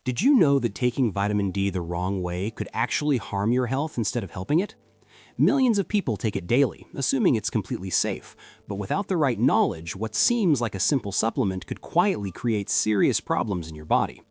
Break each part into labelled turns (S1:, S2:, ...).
S1: Did you know that taking vitamin D the wrong way could actually harm your health instead of helping it? Millions of people take it daily, assuming it's completely safe, but without the right knowledge, what seems like a simple supplement could quietly create serious problems in your body.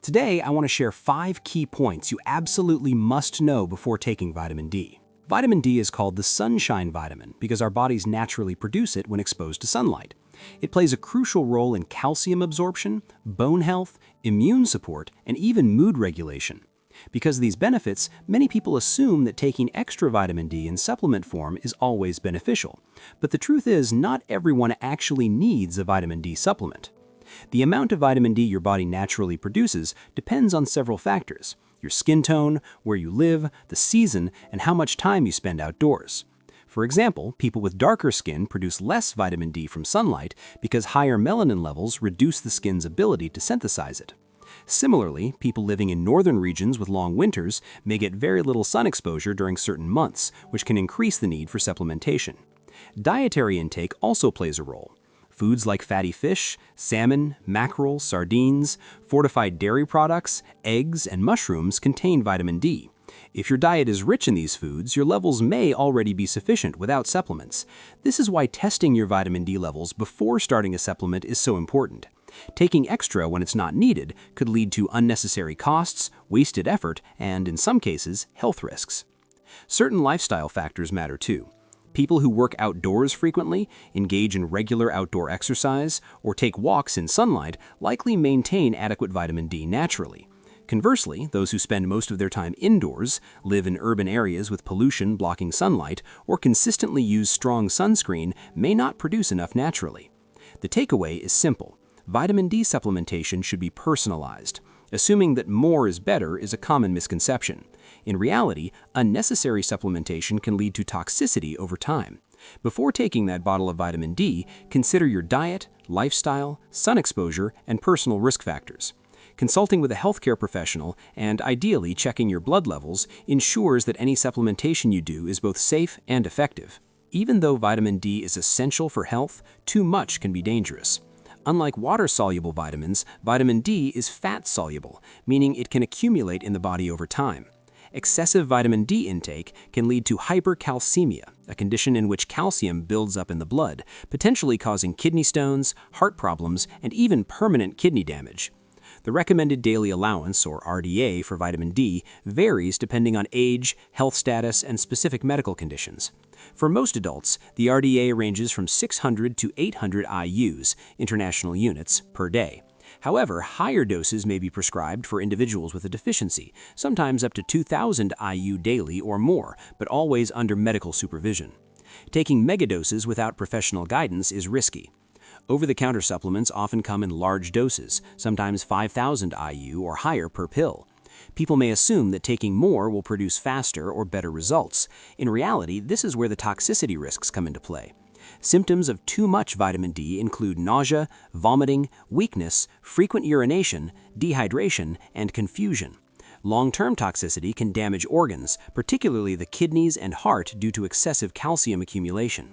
S1: Today, I want to share 5 key points you absolutely must know before taking vitamin D. Vitamin D is called the sunshine vitamin because our bodies naturally produce it when exposed to sunlight. It plays a crucial role in calcium absorption, bone health, immune support, and even mood regulation. Because of these benefits, many people assume that taking extra vitamin D in supplement form is always beneficial. But the truth is, not everyone actually needs a vitamin D supplement. The amount of vitamin D your body naturally produces depends on several factors: your skin tone, where you live, the season, and how much time you spend outdoors. For example, people with darker skin produce less vitamin D from sunlight because higher melanin levels reduce the skin's ability to synthesize it. Similarly, people living in northern regions with long winters may get very little sun exposure during certain months, which can increase the need for supplementation. Dietary intake also plays a role. Foods like fatty fish, salmon, mackerel, sardines, fortified dairy products, eggs, and mushrooms contain vitamin D. If your diet is rich in these foods, your levels may already be sufficient without supplements. This is why testing your vitamin D levels before starting a supplement is so important. Taking extra when it's not needed could lead to unnecessary costs, wasted effort, and, in some cases, health risks. Certain lifestyle factors matter too. People who work outdoors frequently, engage in regular outdoor exercise, or take walks in sunlight likely maintain adequate vitamin D naturally. Conversely, those who spend most of their time indoors, live in urban areas with pollution blocking sunlight, or consistently use strong sunscreen may not produce enough naturally. The takeaway is simple. Vitamin D supplementation should be personalized. Assuming that more is better is a common misconception. In reality, unnecessary supplementation can lead to toxicity over time. Before taking that bottle of vitamin D, consider your diet, lifestyle, sun exposure, and personal risk factors. Consulting with a healthcare professional and ideally checking your blood levels ensures that any supplementation you do is both safe and effective. Even though vitamin D is essential for health, too much can be dangerous. Unlike water-soluble vitamins, vitamin D is fat-soluble, meaning it can accumulate in the body over time. Excessive vitamin D intake can lead to hypercalcemia, a condition in which calcium builds up in the blood, potentially causing kidney stones, heart problems, and even permanent kidney damage. The recommended daily allowance, or RDA, for vitamin D varies depending on age, health status, and specific medical conditions. For most adults, the RDA ranges from 600 to 800 IUs, international units, per day. However, higher doses may be prescribed for individuals with a deficiency, sometimes up to 2,000 IU daily or more, but always under medical supervision. Taking megadoses without professional guidance is risky. Over-the-counter supplements often come in large doses, sometimes 5,000 IU or higher per pill. People may assume that taking more will produce faster or better results. In reality, this is where the toxicity risks come into play. Symptoms of too much vitamin D include nausea, vomiting, weakness, frequent urination, dehydration, and confusion. Long-term toxicity can damage organs, particularly the kidneys and heart due to excessive calcium accumulation.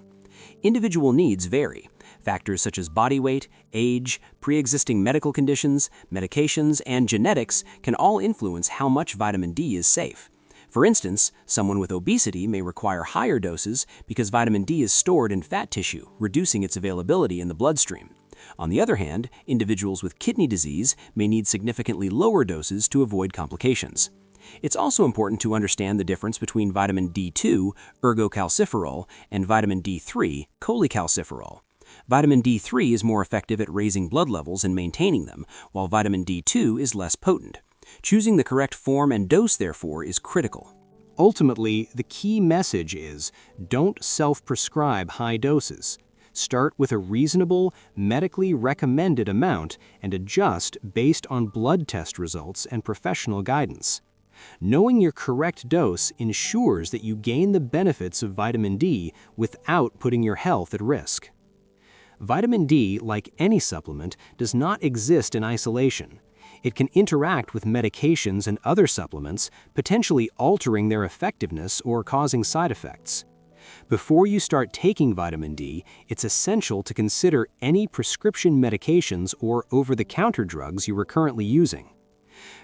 S1: Individual needs vary. Factors such as body weight, age, pre-existing medical conditions, medications, and genetics can all influence how much vitamin D is safe. For instance, someone with obesity may require higher doses because vitamin D is stored in fat tissue, reducing its availability in the bloodstream. On the other hand, individuals with kidney disease may need significantly lower doses to avoid complications. It's also important to understand the difference between vitamin D2, ergocalciferol, and vitamin D3, cholecalciferol. Vitamin D3 is more effective at raising blood levels and maintaining them, while vitamin D2 is less potent. Choosing the correct form and dose, therefore, is critical. Ultimately, the key message is, don't self-prescribe high doses. Start with a reasonable, medically recommended amount and adjust based on blood test results and professional guidance. Knowing your correct dose ensures that you gain the benefits of vitamin D without putting your health at risk. Vitamin D, like any supplement, does not exist in isolation. It can interact with medications and other supplements, potentially altering their effectiveness or causing side effects. Before you start taking vitamin D, it's essential to consider any prescription medications or over-the-counter drugs you are currently using.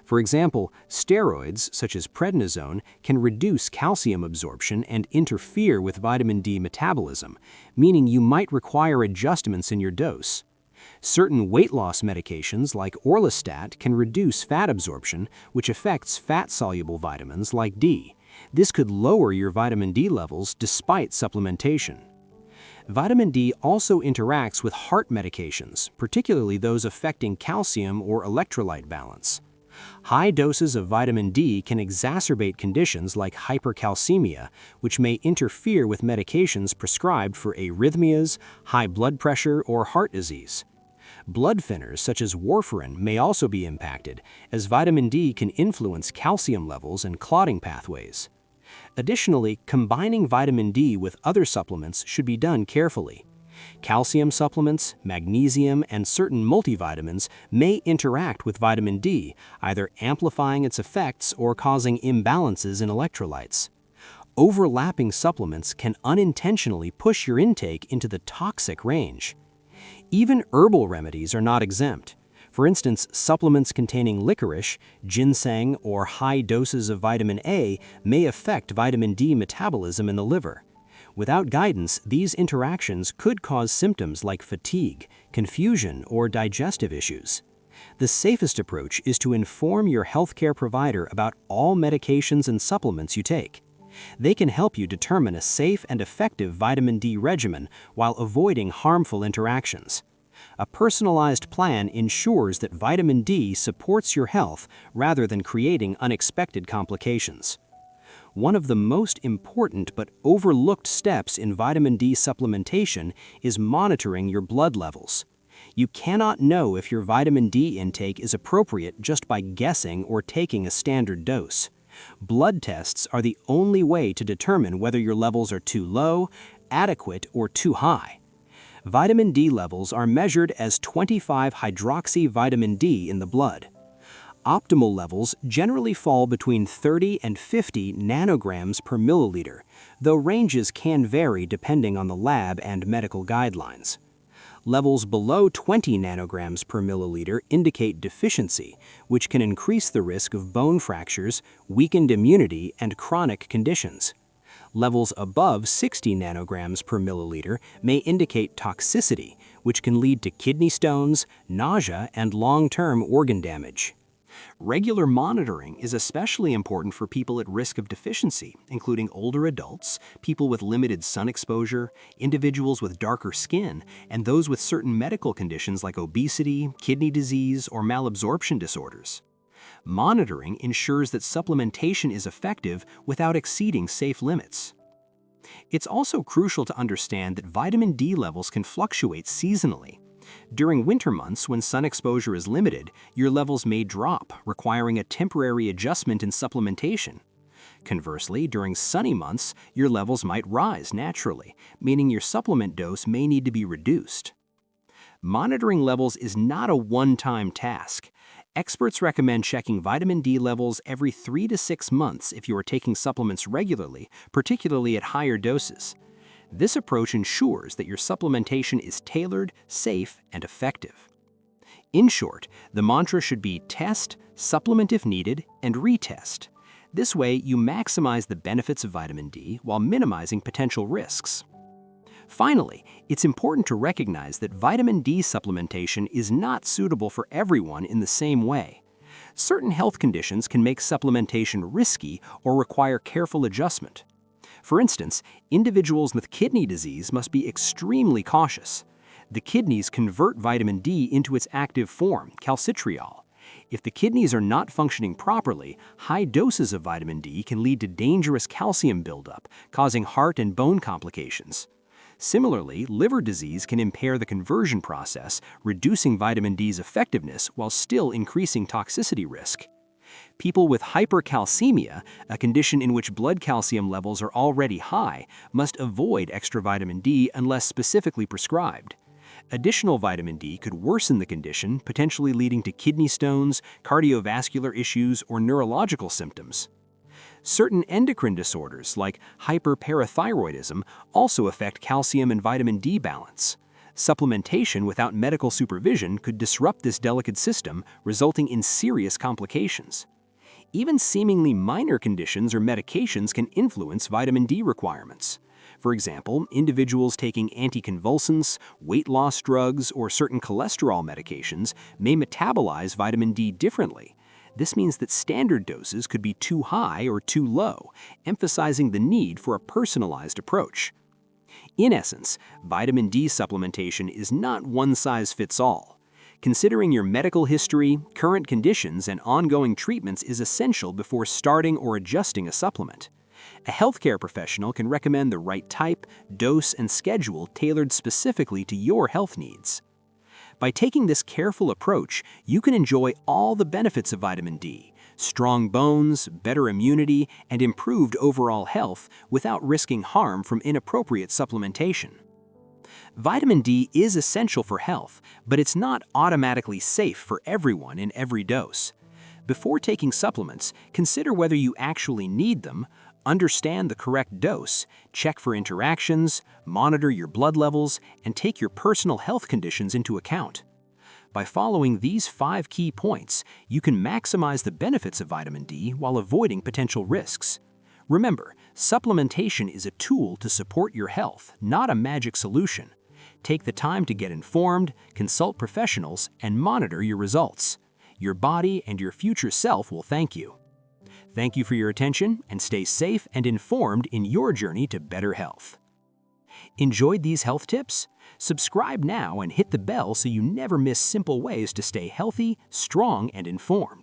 S1: For example, steroids, such as prednisone, can reduce calcium absorption and interfere with vitamin D metabolism, meaning you might require adjustments in your dose. Certain weight loss medications like orlistat can reduce fat absorption, which affects fat-soluble vitamins like D. This could lower your vitamin D levels despite supplementation. Vitamin D also interacts with heart medications, particularly those affecting calcium or electrolyte balance. High doses of vitamin D can exacerbate conditions like hypercalcemia, which may interfere with medications prescribed for arrhythmias, high blood pressure, or heart disease. Blood thinners such as warfarin may also be impacted, as vitamin D can influence calcium levels and clotting pathways. Additionally, combining vitamin D with other supplements should be done carefully. Calcium supplements, magnesium, and certain multivitamins may interact with vitamin D, either amplifying its effects or causing imbalances in electrolytes. Overlapping supplements can unintentionally push your intake into the toxic range. Even herbal remedies are not exempt. For instance, supplements containing licorice, ginseng, or high doses of vitamin A may affect vitamin D metabolism in the liver. Without guidance, these interactions could cause symptoms like fatigue, confusion, or digestive issues. The safest approach is to inform your healthcare provider about all medications and supplements you take. They can help you determine a safe and effective vitamin D regimen while avoiding harmful interactions. A personalized plan ensures that vitamin D supports your health rather than creating unexpected complications. One of the most important but overlooked steps in vitamin D supplementation is monitoring your blood levels. You cannot know if your vitamin D intake is appropriate just by guessing or taking a standard dose. Blood tests are the only way to determine whether your levels are too low, adequate, or too high. Vitamin D levels are measured as 25-hydroxy vitamin D in the blood. Optimal levels generally fall between 30 and 50 nanograms per milliliter, though ranges can vary depending on the lab and medical guidelines. Levels below 20 nanograms per milliliter indicate deficiency, which can increase the risk of bone fractures, weakened immunity, and chronic conditions. Levels above 60 nanograms per milliliter may indicate toxicity, which can lead to kidney stones, nausea, and long-term organ damage. Regular monitoring is especially important for people at risk of deficiency, including older adults, people with limited sun exposure, individuals with darker skin, and those with certain medical conditions like obesity, kidney disease, or malabsorption disorders. Monitoring ensures that supplementation is effective without exceeding safe limits. It's also crucial to understand that vitamin D levels can fluctuate seasonally. During winter months, when sun exposure is limited, your levels may drop, requiring a temporary adjustment in supplementation. Conversely, during sunny months, your levels might rise naturally, meaning your supplement dose may need to be reduced. Monitoring levels is not a one-time task. Experts recommend checking vitamin D levels every 3 to 6 months if you are taking supplements regularly, particularly at higher doses. This approach ensures that your supplementation is tailored, safe, and effective. In short, the mantra should be test, supplement if needed, and retest. This way, you maximize the benefits of vitamin D while minimizing potential risks. Finally, it's important to recognize that vitamin D supplementation is not suitable for everyone in the same way. Certain health conditions can make supplementation risky or require careful adjustment. For instance, individuals with kidney disease must be extremely cautious. The kidneys convert vitamin D into its active form, calcitriol. If the kidneys are not functioning properly, high doses of vitamin D can lead to dangerous calcium buildup, causing heart and bone complications. Similarly, liver disease can impair the conversion process, reducing vitamin D's effectiveness while still increasing toxicity risk. People with hypercalcemia, a condition in which blood calcium levels are already high, must avoid extra vitamin D unless specifically prescribed. Additional vitamin D could worsen the condition, potentially leading to kidney stones, cardiovascular issues, or neurological symptoms. Certain endocrine disorders, like hyperparathyroidism, also affect calcium and vitamin D balance. Supplementation without medical supervision could disrupt this delicate system, resulting in serious complications. Even seemingly minor conditions or medications can influence vitamin D requirements. For example, individuals taking anticonvulsants, weight loss drugs, or certain cholesterol medications may metabolize vitamin D differently. This means that standard doses could be too high or too low, emphasizing the need for a personalized approach. In essence, vitamin D supplementation is not one size fits all. Considering your medical history, current conditions, and ongoing treatments is essential before starting or adjusting a supplement. A healthcare professional can recommend the right type, dose, and schedule tailored specifically to your health needs. By taking this careful approach, you can enjoy all the benefits of vitamin D: strong bones, better immunity, and improved overall health without risking harm from inappropriate supplementation. Vitamin D is essential for health, but it's not automatically safe for everyone in every dose. Before taking supplements, consider whether you actually need them, understand the correct dose, check for interactions, monitor your blood levels, and take your personal health conditions into account. By following these 5 key points, you can maximize the benefits of vitamin D while avoiding potential risks. Remember, supplementation is a tool to support your health, not a magic solution. Take the time to get informed, consult professionals, and monitor your results. Your body and your future self will thank you. Thank you for your attention, and stay safe and informed in your journey to better health. Enjoyed these health tips? Subscribe now and hit the bell so you never miss simple ways to stay healthy, strong, and informed.